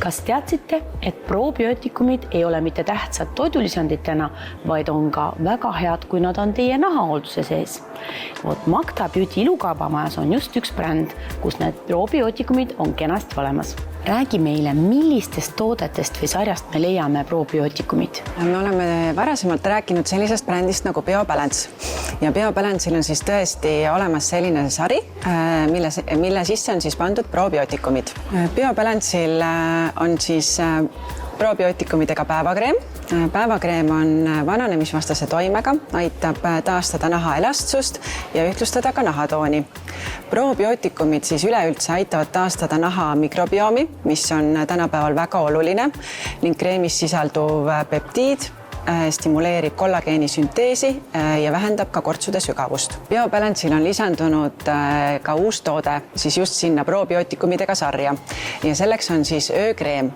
Kas teadsite, et probiootikumid ei ole mitte tähtsad toidulisanditena, vaid on ka väga head, kui nad on teie nahahoolduse sees? Magda Beauty ilukaubamajas on just üks bränd, kus need probiootikumid on kenasti olemas. Räägi meile, millistest toodetest või sarjast me leiame probiootikumid? Me oleme varasemalt rääkinud sellisest brändist nagu BioBalance. Ja BioBalance'il on siis tõesti olemas selline sari, mille sisse on siis pandud probiootikumid. BioBalance'il on siis probiootikumidega päevakreem. Päevakreem on vananemisvastase toimega, aitab taastada naha elastsust ja ühtlustada ka nahatooni. Probiootikumid siis üleüldse aitavad taastada naha mikrobiomi, mis on tänapäeval väga oluline, ning kreemis sisalduv peptiid stimuleerib kollageeni sünteesi ja vähendab ka kortsude sügavust. BioBalance'il on lisandunud ka uus toode siis just sinna probiootikumidega sarja ja selleks on siis öökreem.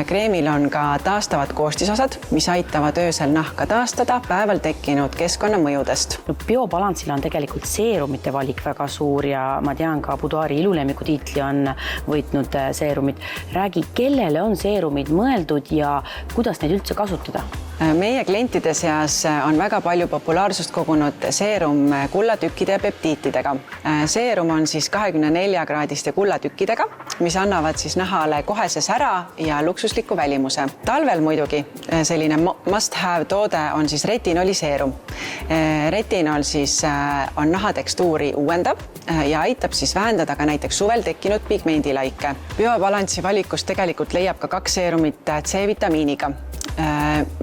Kreemil on ka taastavad koostisosad, mis aitavad öösel nahka taastada päeval tekkinud keskkonnamõjudest. BioBalance'il on tegelikult seerumite valik väga suur ja ma tean ka Boudoiri ilulemmiku tiitli on võitnud seerumid. Räägi, kellele on seerumid mõeldud ja kuidas neid üldse kasutada? Meie klientide seas on väga palju populaarsust kogunud seerum kullatükkide ja peptiitidega. Seerum on siis 24-kraadiste kullatükkidega, mis annavad siis nahale kohese sära ja luksusliku välimuse. Talvel muidugi selline must-have toode on siis retinoliseerum. Retinol siis on nahatekstuuri uuendav ja aitab siis vähendada ka näiteks suvel tekkinud pigmendilaike. BioBalance'i valikust tegelikult leiab ka 2 seerumit C-vitamiiniga,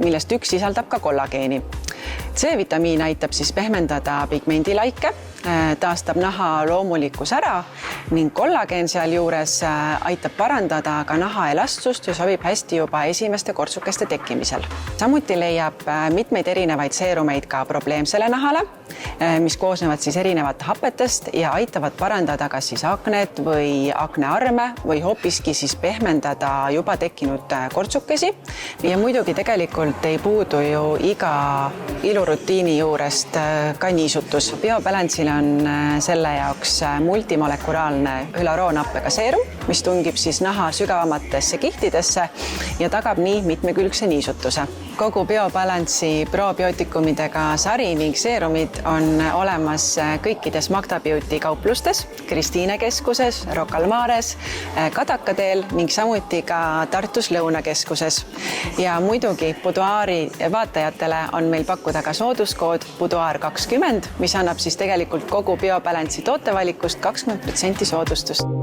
millest üks sisaldab ka kollageeni. C-vitamiin aitab siis pehmendada pigmendilaike, taastab naha loomuliku sära ning kollageen sealjuures aitab parandada ka naha elastsust ja sobib hästi juba esimeste kortsukeste tekkimisel. Samuti leiab mitmeid erinevaid seerumeid ka probleemsele nahale, mis koosnevad siis erinevat hapetest ja aitavad parandada kas siis aknet või aknearme või hoopiski siis pehmendada juba tekkinud kortsukesi. Ja muidugi tegelikult ei puudu ju iga ilurutiini juurest ka niisutus. BioBalance'il on selle jaoks multimolekulaalne hülaroonappega seerum, mis tungib siis naha sügavamatesse kihtidesse ja tagab nii mitmekülgse niisutuse. Kogu BioBalance'i probiootikumidega sari ning seerumid on olemas kõikides Magda Beauty kauplustes, Kristiine keskuses, Rocca al Mares, Kadakateel ning samuti ka Tartus Lõunakeskuses. Ja muidugi Boudoiri vaatajatele on meil pakkuda ka sooduskood Boudoir 20, mis annab siis tegelikult kogu BioBalance'i tootevalikust 20% soodustust.